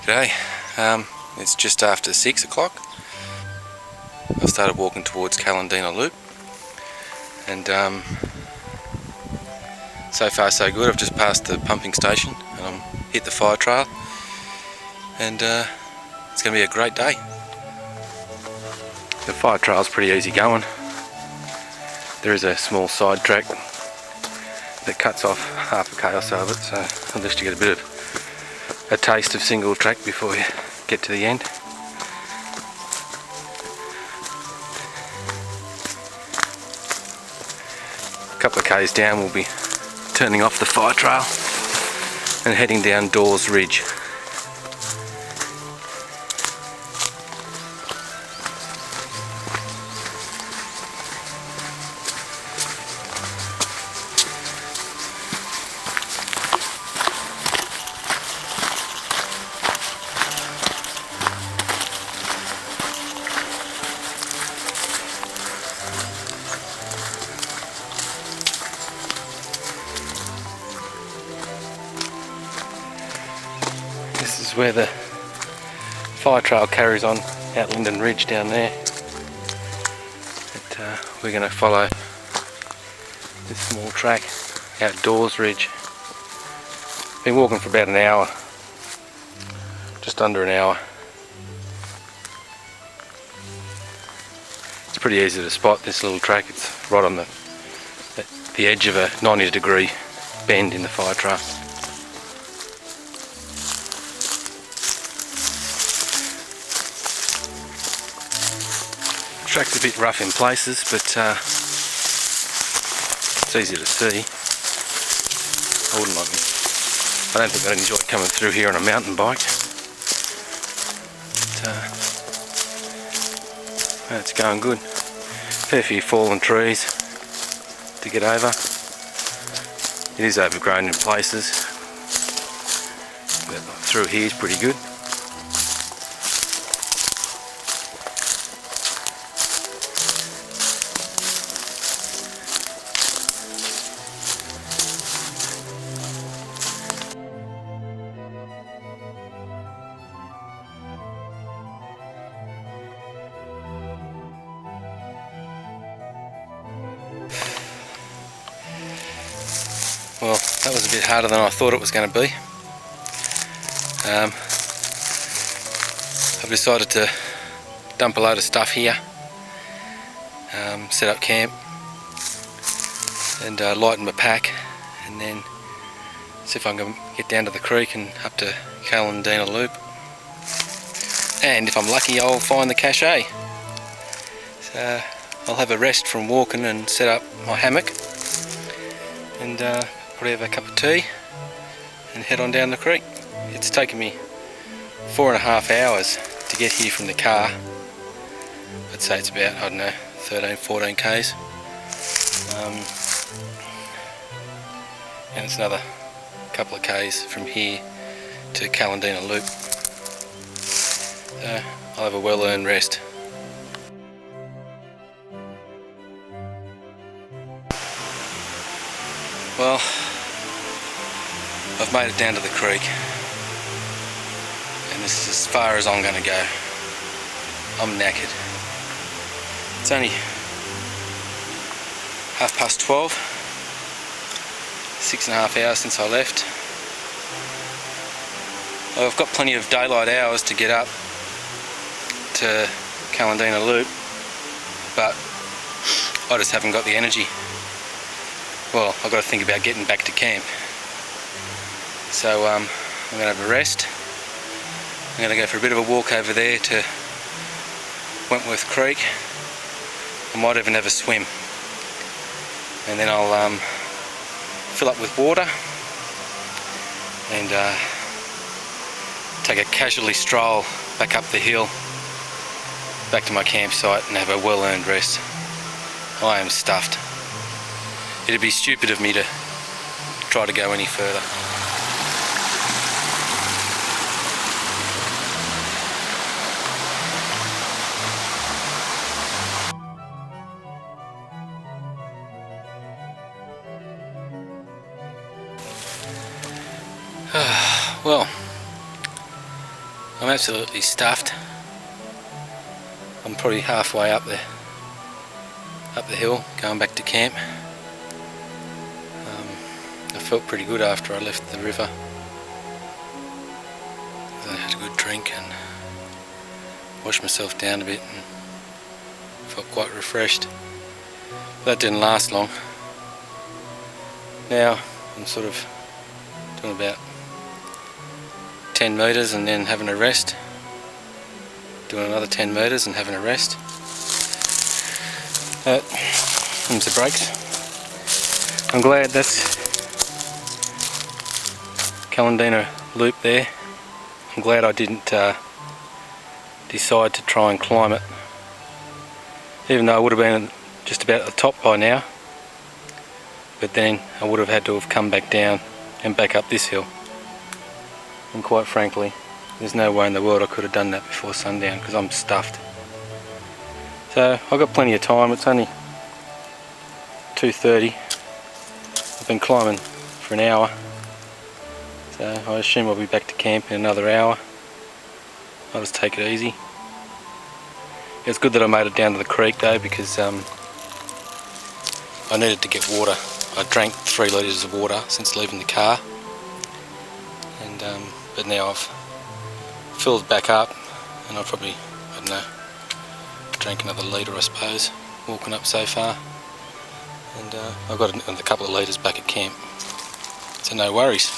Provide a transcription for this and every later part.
G'day, it's just after 6 o'clock. I've started walking towards Callendina Loop, and so far so good. I've just passed the pumping station and I'm hit the fire trail, and it's going to be a great day. The fire trail's pretty easy going. There is a small side track that cuts off half a k or so of it, so at least you get a bit of a taste of single track before you get to the end. A couple of k's down we'll be turning off the fire trail and heading down Dawes Ridge. This is where the fire trail carries on out Linden Ridge down there. But, we're going to follow this small track out Dawes Ridge. Been walking for about an hour, just under an hour. It's pretty easy to spot this little track. It's right on the edge of a 90-degree bend in the fire trail. Track's a bit rough in places, but it's easy to see. I don't think I'd enjoy coming through here on a mountain bike. But, it's going good. Fair few fallen trees to get over. It is overgrown in places, but through here is pretty good. Well, that was a bit harder than I thought it was going to be. I've decided to dump a load of stuff here, set up camp, and lighten my pack, and then see if I can get down to the creek and up to Callendina Loop. And if I'm lucky, I'll find the cache. So I'll have a rest from walking and set up my hammock, and probably have a cup of tea and head on down the creek. It's taken me 4.5 hours to get here from the car. I'd say it's about, I don't know, 13-14 k's, and it's another couple of k's from here to Callendina Loop. So I'll have a well-earned rest. Well, I've made it down to the creek, and this is as far as I'm going to go. I'm knackered. It's only 12:30, 6.5 hours since I left. I've got plenty of daylight hours to get up to Callendina Loop, but I just haven't got the energy. Well, I've got to think about getting back to camp. So I'm going to have a rest. I'm going to go for a bit of a walk over there to Wentworth Creek. I might even have a swim. And then I'll fill up with water and take a leisurely stroll back up the hill, back to my campsite, and have a well-earned rest. I am stuffed. It'd be stupid of me to try to go any further. Well, I'm absolutely stuffed. I'm probably halfway up the hill going back to camp. I felt pretty good after I left the river. I had a good drink and washed myself down a bit and felt quite refreshed. But that didn't last long. Now I'm sort of doing about 10 metres and then having a rest. Doing another 10 metres and having a rest. Comes the brakes. I'm glad that's Callendina Loop there. I'm glad I didn't decide to try and climb it, even though I would have been just about at the top by now, but then I would have had to have come back down and back up this hill, and quite frankly there's no way in the world I could have done that before sundown because I'm stuffed. So I've got plenty of time. It's only 2:30. I've been climbing for an hour, so I assume I'll be back to camp in another hour. I'll just take it easy. It's good that I made it down to the creek though, because I needed to get water. I drank 3 litres of water since leaving the car, and but now I've filled back up, and I've probably, I don't know, drank another litre I suppose, walking up so far, and I've got a couple of litres back at camp, so no worries.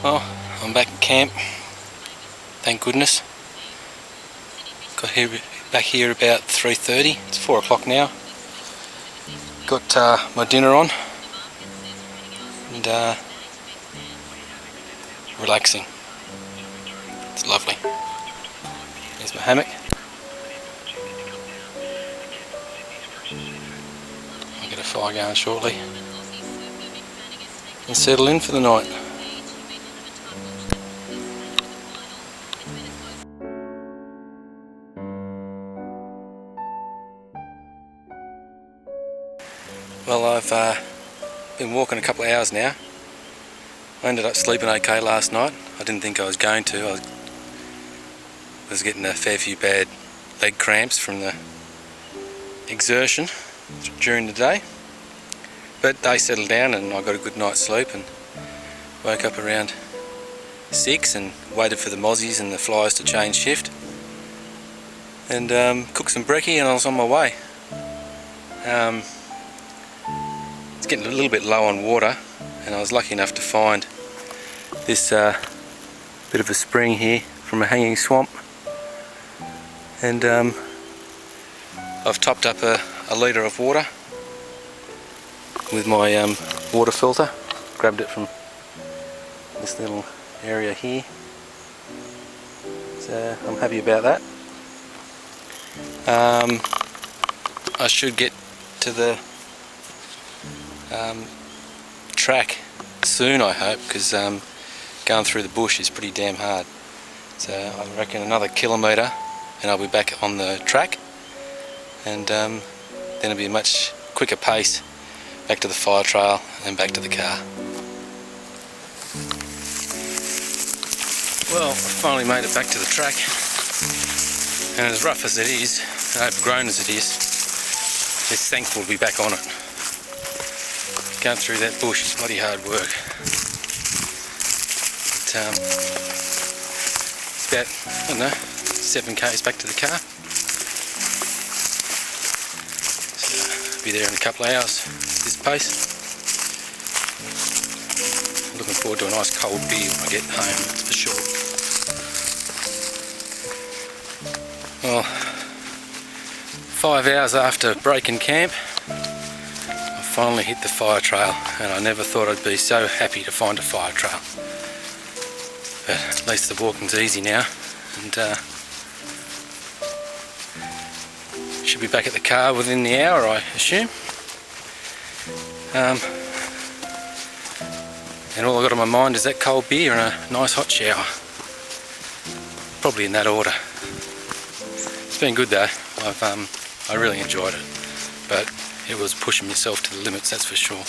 Well, I'm back at camp, thank goodness. Got back here about 3:30, it's 4 o'clock now. Got my dinner on and relaxing. It's lovely. There's my hammock. I'll get a fire going shortly and settle in for the night. Well, I've been walking a couple of hours now. I ended up sleeping okay last night. I didn't think I was going to. I was getting a fair few bad leg cramps from the exertion during the day. But they settled down and I got a good night's sleep and woke up around 6 and waited for the mozzies and the flies to change shift. And cooked some brekkie and I was on my way. It's getting a little bit low on water, and I was lucky enough to find this bit of a spring here from a hanging swamp, and I've topped up a litre of water with my water filter. Grabbed it from this little area here, so I'm happy about that. I should get to the track soon, I hope, because going through the bush is pretty damn hard. So I reckon another kilometre and I'll be back on the track, and then it'll be a much quicker pace back to the fire trail and back to the car. Well, I finally made it back to the track, and as rough as it is, overgrown as it is, just thankful to be back on it. Going through that bush is bloody hard work. But, it's about, I don't know, 7 k's back to the car. So I'll be there in a couple of hours at this pace. I'm looking forward to a nice cold beer when I get home, that's for sure. Well, 5 hours after breaking camp, finally hit the fire trail, and I never thought I'd be so happy to find a fire trail. But at least the walking's easy now, and Should be back at the car within the hour, I assume. And all I've got on my mind is that cold beer and a nice hot shower. Probably in that order. It's been good though. I really enjoyed it. But it was pushing myself to the limits, that's for sure.